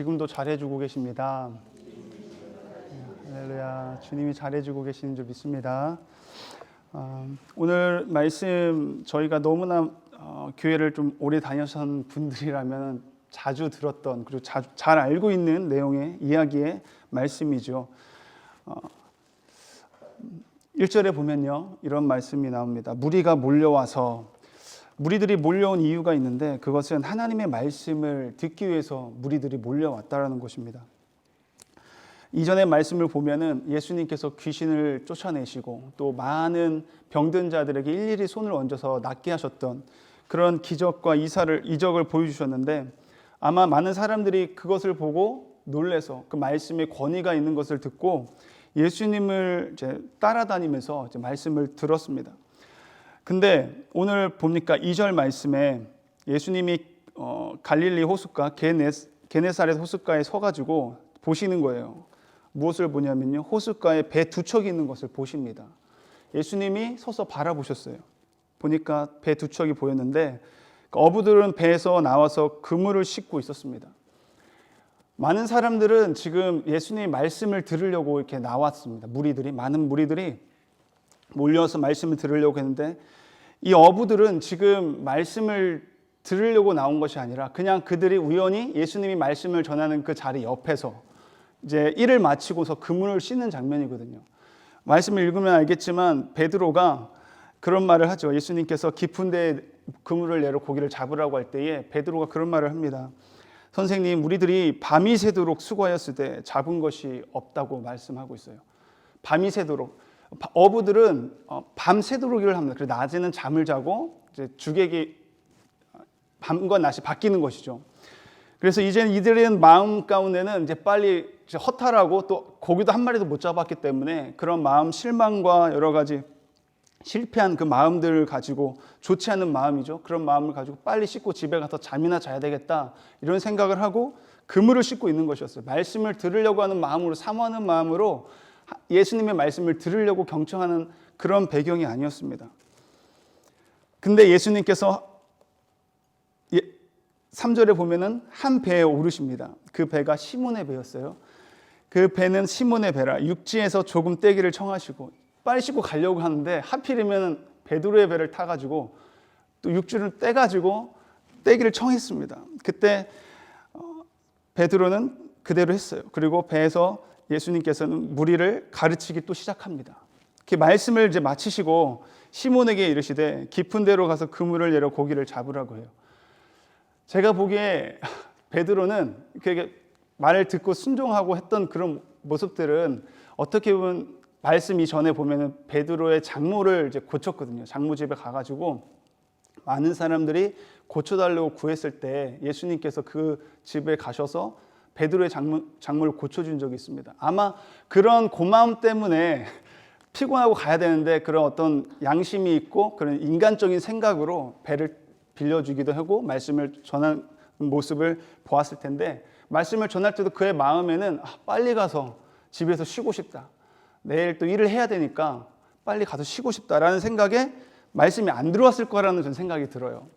지금도 잘해주고 계십니다. 할렐루야. 주님이 잘해주고 계시는 줄 믿습니다. 오늘 말씀 저희가 너무나 교회를 좀 오래 다녔던 분들이라면 자주 들었던, 그리고 잘 알고 있는 내용의 이야기의 말씀이죠. 1절에 보면요, 이런 말씀이 나옵니다. 무리들이 몰려온 이유가 있는데, 그것은 하나님의 말씀을 듣기 위해서 무리들이 몰려왔다라는 것입니다. 이전의 말씀을 보면은 예수님께서 귀신을 쫓아내시고 또 많은 병든 자들에게 일일이 손을 얹어서 낫게 하셨던 그런 기적과 이적을 보여주셨는데, 아마 많은 사람들이 그것을 보고 놀래서 그 말씀에 권위가 있는 것을 듣고 예수님을 이제 따라다니면서 이제 말씀을 들었습니다. 근데 오늘 보니까 2절 말씀에 예수님이 갈릴리 호숫가 게네사렛 호숫가에 서가지고 보시는 거예요. 무엇을 보냐면요, 호숫가에 배 두 척이 있는 것을 보십니다. 예수님이 서서 바라보셨어요. 보니까 배 두 척이 보였는데 어부들은 배에서 나와서 그물을 싣고 있었습니다. 많은 사람들은 지금 예수님의 말씀을 들으려고 이렇게 나왔습니다. 많은 무리들이 몰려서 말씀을 들으려고 했는데, 이 어부들은 지금 말씀을 들으려고 나온 것이 아니라 그냥 그들이 우연히 예수님이 말씀을 전하는 그 자리 옆에서 이제 일을 마치고서 그물을 씻는 장면이거든요. 말씀을 읽으면 알겠지만 베드로가 그런 말을 하죠. 예수님께서 깊은 데에 그물을 내려 고기를 잡으라고 할 때에 베드로가 그런 말을 합니다. 선생님, 우리들이 밤이 새도록 수고하였을 때 잡은 것이 없다고 말씀하고 있어요. 밤이 새도록. 어부들은 밤 새도록 일을 합니다. 그래서 낮에는 잠을 자고 이제 주객이 밤과 낮이 바뀌는 것이죠. 그래서 이제 이들의 마음 가운데는 이제 빨리 허탈하고 또 고기도 한 마리도 못 잡았기 때문에 그런 마음, 실망과 여러 가지 실패한 그 마음들을 가지고, 좋지 않은 마음이죠. 그런 마음을 가지고 빨리 씻고 집에 가서 잠이나 자야 되겠다, 이런 생각을 하고 그물을 씻고 있는 것이었어요. 말씀을 들으려고 하는 마음으로, 사모하는 마음으로 예수님의 말씀을 들으려고 경청하는 그런 배경이 아니었습니다. 근데 예수님께서 3절에 보면은 한 배에 오르십니다. 그 배가 시몬의 배였어요. 그 배는 시몬의 배라, 육지에서 조금 떼기를 청하시고, 빨리 씻고 가려고 하는데 하필이면 베드로의 배를 타가지고 또 육지를 떼가지고 떼기를 청했습니다. 그때 베드로는 그대로 했어요. 그리고 배에서 예수님께서는 무리를 가르치기 또 시작합니다. 그 말씀을 이제 마치시고 시몬에게 이르시되 깊은 데로 가서 그물을 내려 고기를 잡으라고 해요. 제가 보기에 베드로는 그게 말을 듣고 순종하고 했던 그런 모습들은 어떻게 보면 말씀 이전에 보면은 베드로의 장모를 이제 고쳤거든요. 장모 집에 가가지고 많은 사람들이 고쳐달라고 구했을 때 예수님께서 그 집에 가셔서 베드로의 장모를 고쳐준 적이 있습니다. 아마 그런 고마움 때문에 피곤하고 가야 되는데 그런 어떤 양심이 있고 그런 인간적인 생각으로 배를 빌려주기도 하고 말씀을 전하는 모습을 보았을 텐데, 말씀을 전할 때도 그의 마음에는 빨리 가서 집에서 쉬고 싶다, 내일 또 일을 해야 되니까 빨리 가서 쉬고 싶다라는 생각에 말씀이 안 들어왔을 거라는 전 생각이 들어요.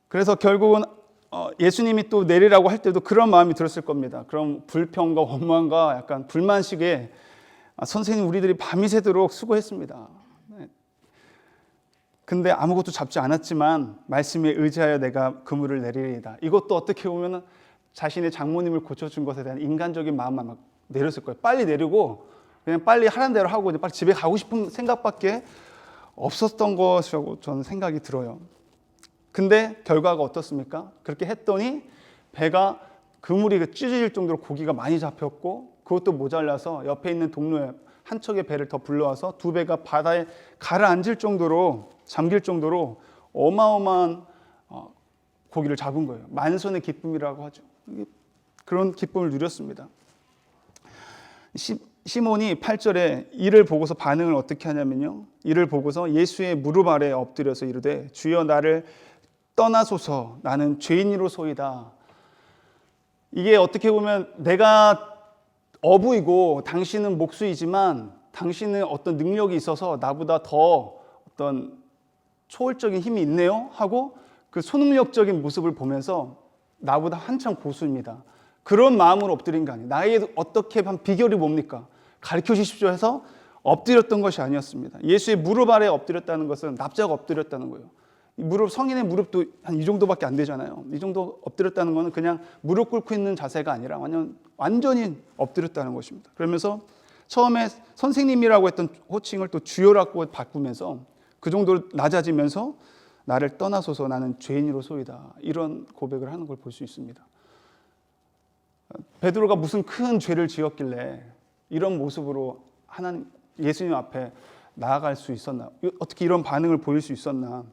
그래서 결국은 예수님이 또 내리라고 할 때도 그런 마음이 들었을 겁니다. 그럼 불평과 원망과 약간 불만식에 선생님, 우리들이 밤이 새도록 수고했습니다. 근데 아무것도 잡지 않았지만 말씀에 의지하여 내가 그물을 내리리이다. 이것도 어떻게 보면 자신의 장모님을 고쳐준 것에 대한 인간적인 마음만 막 내렸을 거예요. 빨리 내리고 그냥 빨리 하라는 대로 하고 빨리 집에 가고 싶은 생각밖에 없었던 것이라고 저는 생각이 들어요. 근데 결과가 어떻습니까? 그렇게 했더니 배가, 그물이 찢어질 정도로 고기가 많이 잡혔고, 그것도 모자라서 옆에 있는 동료에 한 척의 배를 더 불러와서 두 배가 바다에 가라앉을 정도로, 잠길 정도로 어마어마한 고기를 잡은 거예요. 만선의 기쁨이라고 하죠. 그런 기쁨을 누렸습니다. 시몬이 8절에 이를 보고서 반응을 어떻게 하냐면요, 이를 보고서 예수의 무릎 아래 엎드려서 이르되 주여 나를 떠나소서, 나는 죄인이로소이다. 이게 어떻게 보면 내가 어부이고 당신은 목수이지만 당신은 어떤 능력이 있어서 나보다 더 어떤 초월적인 힘이 있네요 하고 그 초능력적인 모습을 보면서 나보다 한참 고수입니다. 그런 마음으로 엎드린 게 아니에요. 나에게 어떻게 한 비결이 뭡니까? 가르쳐 주십시오 해서 엎드렸던 것이 아니었습니다. 예수의 무릎 아래 엎드렸다는 것은 납작 엎드렸다는 거예요. 무릎, 성인의 무릎도 한 이 정도밖에 안 되잖아요. 이 정도 엎드렸다는 것은 그냥 무릎 꿇고 있는 자세가 아니라 완전히 엎드렸다는 것입니다. 그러면서 처음에 선생님이라고 했던 호칭을 또 주여라고 바꾸면서 그 정도로 낮아지면서 나를 떠나소서 나는 죄인으로소이다. 이런 고백을 하는 걸 볼 수 있습니다. 베드로가 무슨 큰 죄를 지었길래 이런 모습으로 하나님, 예수님 앞에 나아갈 수 있었나? 어떻게 이런 반응을 보일 수 있었나?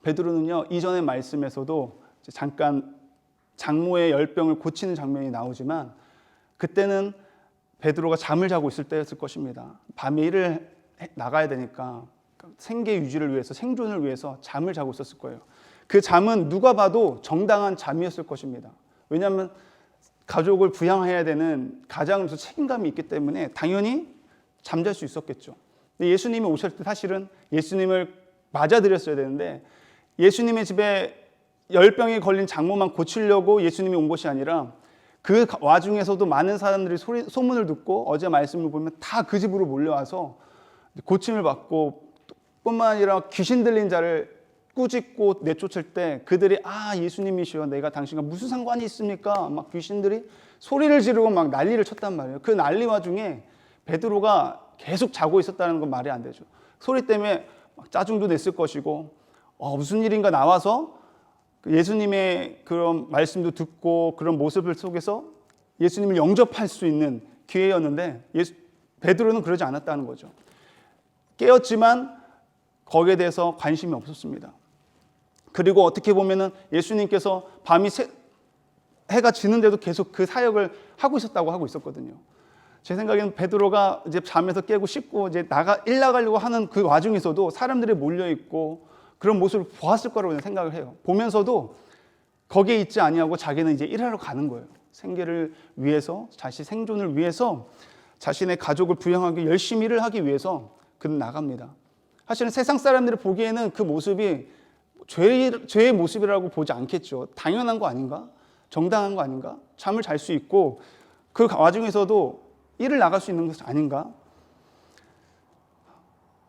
베드로는요, 이전의 말씀에서도 잠깐 장모의 열병을 고치는 장면이 나오지만 그때는 베드로가 잠을 자고 있을 때였을 것입니다. 밤에 일을 나가야 되니까 생계 유지를 위해서, 생존을 위해서 잠을 자고 있었을 거예요. 그 잠은 누가 봐도 정당한 잠이었을 것입니다. 왜냐하면 가족을 부양해야 되는 가장으로서 책임감이 있기 때문에 당연히 잠잘 수 있었겠죠. 근데 예수님이 오실 때 사실은 예수님을 맞아드렸어야 되는데 예수님의 집에 열병에 걸린 장모만 고치려고 예수님이 온 것이 아니라 그 와중에서도 많은 사람들이 소문을 듣고 어제 말씀을 보면 다 그 집으로 몰려와서 고침을 받고 뿐만 아니라 귀신 들린 자를 꾸짖고 내쫓을 때 그들이 예수님이시여 내가 당신과 무슨 상관이 있습니까? 막 귀신들이 소리를 지르고 막 난리를 쳤단 말이에요. 그 난리 와중에 베드로가 계속 자고 있었다는 건 말이 안 되죠. 소리 때문에 막 짜증도 냈을 것이고 무슨 일인가 나와서 예수님의 그런 말씀도 듣고 그런 모습을 속에서 예수님을 영접할 수 있는 기회였는데 베드로는 그러지 않았다는 거죠. 깨었지만 거기에 대해서 관심이 없었습니다. 그리고 어떻게 보면은 예수님께서 밤이 해가 지는데도 계속 그 사역을 하고 있었다고 하고 있었거든요. 제 생각에는 베드로가 이제 잠에서 깨고 씻고 이제 일 나가려고 하는 그 와중에서도 사람들이 몰려 있고 그런 모습을 보았을 거라고 생각을 해요. 보면서도 거기에 있지 아니하고 자기는 이제 일하러 가는 거예요. 생계를 위해서, 자신 생존을 위해서, 자신의 가족을 부양하기 열심히 일을 하기 위해서 그는 나갑니다. 사실은 세상 사람들이 보기에는 그 모습이 죄의 모습이라고 보지 않겠죠. 당연한 거 아닌가? 정당한 거 아닌가? 잠을 잘 수 있고 그 와중에서도 일을 나갈 수 있는 것 아닌가?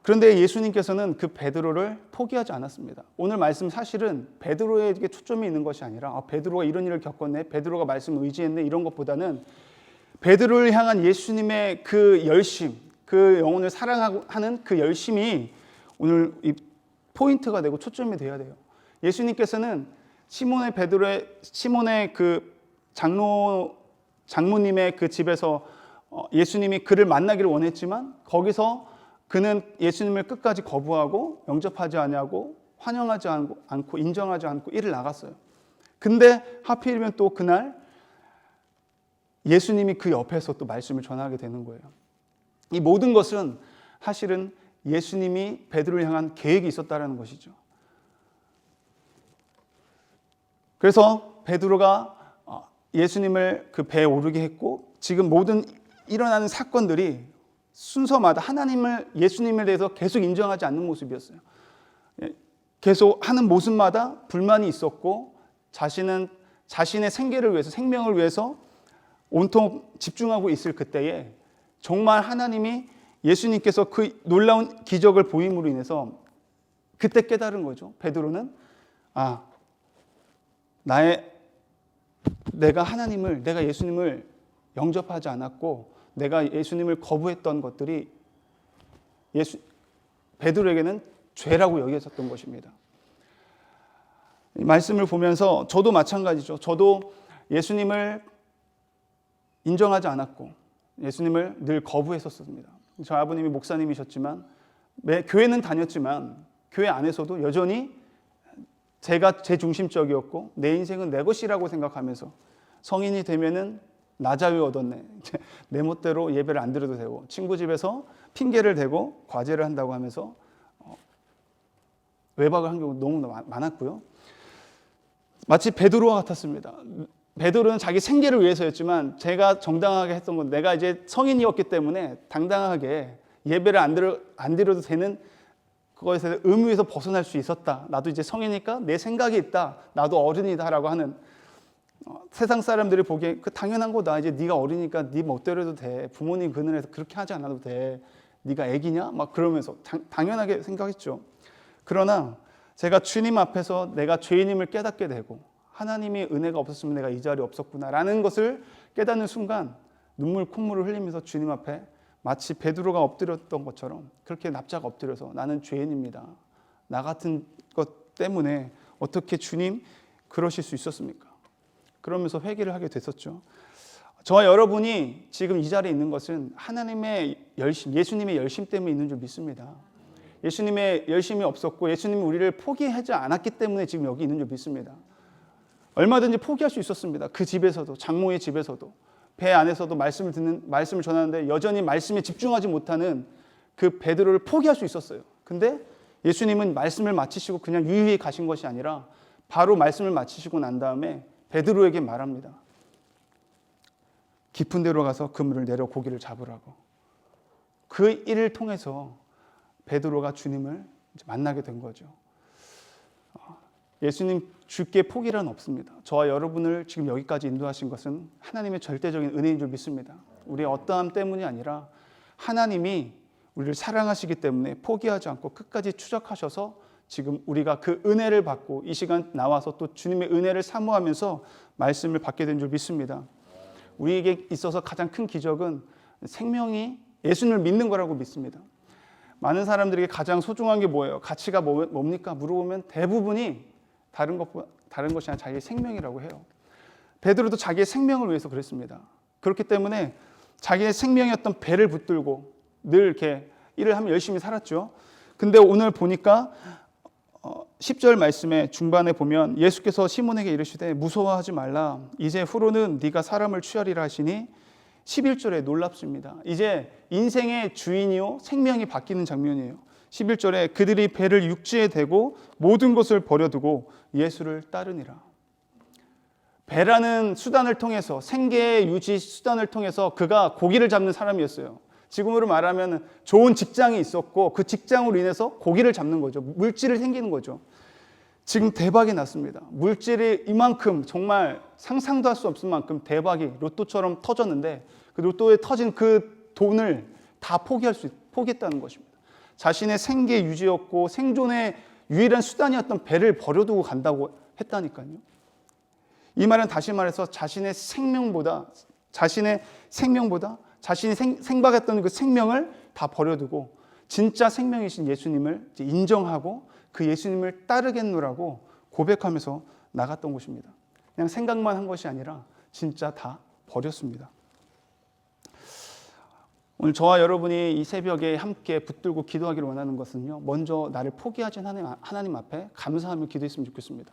그런데 예수님께서는 그 베드로를 포기하지 않았습니다. 오늘 말씀 사실은 베드로에게 초점이 있는 것이 아니라 베드로가 이런 일을 겪었네, 베드로가 말씀을 의지했네 이런 것보다는 베드로를 향한 예수님의 그 열심, 그 영혼을 사랑하는 그 열심이 오늘 이 포인트가 되고 초점이 되어야 돼요. 예수님께서는 시몬의 그 장모님의 그 집에서 예수님이 그를 만나기를 원했지만 거기서 그는 예수님을 끝까지 거부하고 영접하지 않고 환영하지 않고 인정하지 않고 일을 나갔어요. 근데 하필이면 또 그날 예수님이 그 옆에서 또 말씀을 전하게 되는 거예요. 이 모든 것은 사실은 예수님이 베드로를 향한 계획이 있었다는 것이죠. 그래서 베드로가 예수님을 그 배에 오르게 했고 지금 모든 일어나는 사건들이 순서마다 예수님에 대해서 계속 인정하지 않는 모습이었어요. 계속 하는 모습마다 불만이 있었고 자신의 생계를 위해서, 생명을 위해서 온통 집중하고 있을 그때에 정말 하나님이 예수님께서 그 놀라운 기적을 보임으로 인해서 그때 깨달은 거죠. 베드로는 내가 예수님을 영접하지 않았고 내가 예수님을 거부했던 것들이 베드로에게는 죄라고 여겨졌던 것입니다. 이 말씀을 보면서 저도 마찬가지죠. 저도 예수님을 인정하지 않았고 예수님을 늘 거부했었습니다. 저희 아버님이 목사님이셨지만 교회는 다녔지만 교회 안에서도 여전히 제가 제 중심적이었고 내 인생은 내 것이라고 생각하면서 성인이 되면은 나 자유 얻었네. 내 멋대로 예배를 안 드려도 되고 친구 집에서 핑계를 대고 과제를 한다고 하면서 외박을 한 경우도 너무 많았고요. 마치 베드로와 같았습니다. 베드로는 자기 생계를 위해서였지만 제가 정당하게 했던 건 내가 이제 성인이었기 때문에 당당하게 예배를 안 드려도 되는 그것에서 의무에서 벗어날 수 있었다. 나도 이제 성이니까 내 생각이 있다. 나도 어른이다라고 하는 세상 사람들이 보기에 그 당연한 거다. 이제 네가 어리니까 네 멋대로 해도 돼. 부모님 그늘에서 그렇게 하지 않아도 돼. 네가 애기냐? 막 그러면서 당연하게 생각했죠. 그러나 제가 주님 앞에서 내가 죄인임을 깨닫게 되고 하나님의 은혜가 없었으면 내가 이 자리에 없었구나라는 것을 깨닫는 순간 눈물 콧물을 흘리면서 주님 앞에 마치 베드로가 엎드렸던 것처럼 그렇게 납작 엎드려서 나는 죄인입니다. 나 같은 것 때문에 어떻게 주님 그러실 수 있었습니까? 그러면서 회개를 하게 됐었죠. 저와 여러분이 지금 이 자리에 있는 것은 하나님의 열심, 예수님의 열심 때문에 있는 줄 믿습니다. 예수님의 열심이 없었고 예수님이 우리를 포기하지 않았기 때문에 지금 여기 있는 줄 믿습니다. 얼마든지 포기할 수 있었습니다. 그 집에서도, 장모의 집에서도, 배 안에서도 말씀을 전하는데 여전히 말씀에 집중하지 못하는 그 베드로를 포기할 수 있었어요. 근데 예수님은 말씀을 마치시고 그냥 유유히 가신 것이 아니라 바로 말씀을 마치시고 난 다음에 베드로에게 말합니다. 깊은 데로 가서 그물을 내려 고기를 잡으라고. 그 일을 통해서 베드로가 주님을 만나게 된 거죠. 예수님 주께 포기란 없습니다. 저와 여러분을 지금 여기까지 인도하신 것은 하나님의 절대적인 은혜인 줄 믿습니다. 우리의 어떠함 때문이 아니라 하나님이 우리를 사랑하시기 때문에 포기하지 않고 끝까지 추적하셔서 지금 우리가 그 은혜를 받고 이 시간 나와서 또 주님의 은혜를 사모하면서 말씀을 받게 된 줄 믿습니다. 우리에게 있어서 가장 큰 기적은 생명이 예수님을 믿는 거라고 믿습니다. 많은 사람들에게 가장 소중한 게 뭐예요? 가치가 뭡니까? 물어보면 대부분이 다른 것이 아니라 자기의 생명이라고 해요. 베드로도 자기의 생명을 위해서 그랬습니다. 그렇기 때문에 자기의 생명이었던 배를 붙들고 늘 이렇게 일을 하며 열심히 살았죠. 근데 오늘 보니까 10절 말씀의 중반에 보면 예수께서 시몬에게 이르시되 무서워하지 말라. 이제 후로는 네가 사람을 취하리라 하시니 11절에 놀랍습니다. 이제 인생의 주인이요 생명이 바뀌는 장면이에요. 11절에 그들이 배를 육지에 대고 모든 것을 버려두고 예수를 따르니라. 배라는 수단을 통해서 생계 유지 수단을 통해서 그가 고기를 잡는 사람이었어요. 지금으로 말하면 좋은 직장이 있었고 그 직장으로 인해서 고기를 잡는 거죠. 물질이 생기는 거죠. 지금 대박이 났습니다. 물질이 이만큼 정말 상상도 할 수 없을 만큼 대박이 로또처럼 터졌는데 그 로또에 터진 그 돈을 다 포기했다는 것입니다. 자신의 생계 유지였고 생존의 유일한 수단이었던 배를 버려두고 간다고 했다니까요. 이 말은 다시 말해서 자신의 생명보다 자신이 생박했던 그 생명을 다 버려두고 진짜 생명이신 예수님을 인정하고 그 예수님을 따르겠노라고 고백하면서 나갔던 것입니다. 그냥 생각만 한 것이 아니라 진짜 다 버렸습니다. 오늘 저와 여러분이 이 새벽에 함께 붙들고 기도하기를 원하는 것은요. 먼저 나를 포기하신 하나님 앞에 감사하며 기도했으면 좋겠습니다.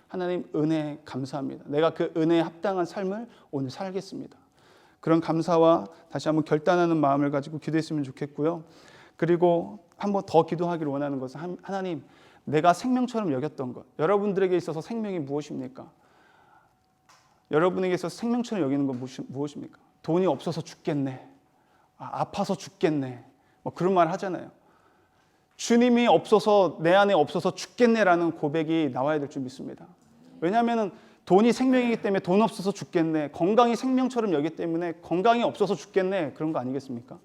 하나님 은혜 감사합니다. 내가 그 은혜에 합당한 삶을 오늘 살겠습니다. 그런 감사와 다시 한번 결단하는 마음을 가지고 기도했으면 좋겠고요. 그리고 한번 더 기도하기를 원하는 것은 하나님 내가 생명처럼 여겼던 것. 여러분들에게 있어서 생명이 무엇입니까? 여러분에게 있어서 생명처럼 여기는 건 무엇입니까? 돈이 없어서 죽겠네. 아파서 죽겠네. 뭐 그런 말 하잖아요. 주님이 없어서 내 안에 없어서 죽겠네라는 고백이 나와야 될 줄 믿습니다. 왜냐하면 돈이 생명이기 때문에 돈 없어서 죽겠네. 건강이 생명처럼 여기 때문에 건강이 없어서 죽겠네. 그런 거 아니겠습니까?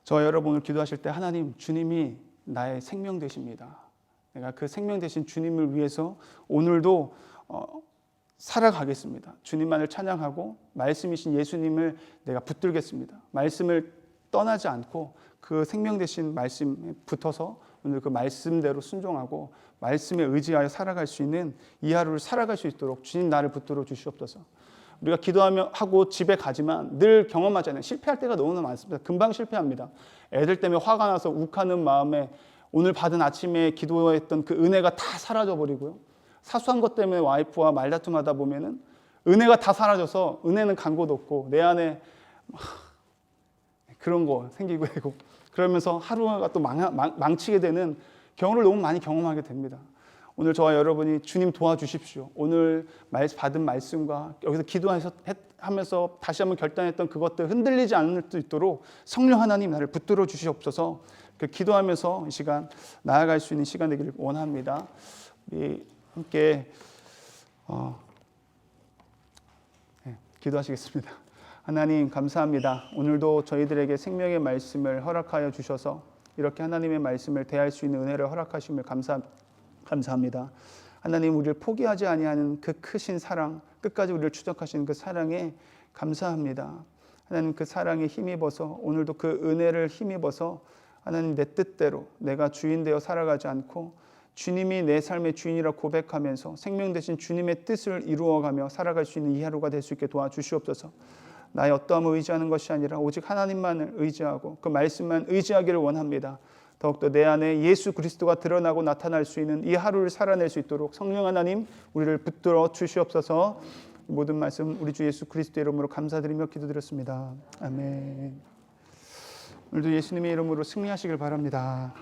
저 여러분을 기도하실 때 하나님 주님이 나의 생명 되십니다. 내가 그 생명 되신 주님을 위해서 오늘도 살아가겠습니다. 주님만을 찬양하고 말씀이신 예수님을 내가 붙들겠습니다. 말씀을 떠나지 않고 그 생명 되신 말씀에 붙어서 오늘 그 말씀대로 순종하고 말씀에 의지하여 살아갈 수 있는 이 하루를 살아갈 수 있도록 주님 나를 붙들어 주시옵소서. 우리가 기도하며 하고 집에 가지만 늘 경험하잖아요. 실패할 때가 너무나 많습니다. 금방 실패합니다. 애들 때문에 화가 나서 욱하는 마음에 오늘 받은 아침에 기도했던 그 은혜가 다 사라져버리고요. 사소한 것 때문에 와이프와 말다툼하다 보면은 은혜가 다 사라져서 은혜는 간 곳 없고 내 안에 그런 거 생기고 되고 그러면서 하루가 또 망치게 되는 경우를 너무 많이 경험하게 됩니다. 오늘 저와 여러분이 주님 도와주십시오. 오늘 받은 말씀과 여기서 기도하면서 다시 한번 결단했던 그것들 흔들리지 않을 수 있도록 성령 하나님 나를 붙들어 주시옵소서. 그 기도하면서 이 시간 나아갈 수 있는 시간 되기를 원합니다. 우리 함께 기도하시겠습니다. 하나님 감사합니다. 오늘도 저희들에게 생명의 말씀을 허락하여 주셔서 이렇게 하나님의 말씀을 대할 수 있는 은혜를 허락하심을 감사합니다. 하나님, 우리를 포기하지 아니하는 그 크신 사랑, 끝까지 우리를 추적하시는 그 사랑에 감사합니다. 하나님, 그 사랑에 힘입어서 오늘도 그 은혜를 힘입어서 하나님, 내 뜻대로 내가 주인 되어 살아가지 않고 주님이 내 삶의 주인이라 고백하면서 생명 되신 주님의 뜻을 이루어가며 살아갈 수 있는 이 하루가 될 수 있게 도와주시옵소서. 나의 어떠함을 의지하는 것이 아니라 오직 하나님만을 의지하고 그 말씀만 의지하기를 원합니다. 더욱더 내 안에 예수 그리스도가 드러나고 나타날 수 있는 이 하루를 살아낼 수 있도록 성령 하나님, 우리를 붙들어 주시옵소서. 모든 말씀 우리 주 예수 그리스도의 이름으로 감사드리며 기도드렸습니다. 아멘. 오늘도 예수님의 이름으로 승리하시길 바랍니다.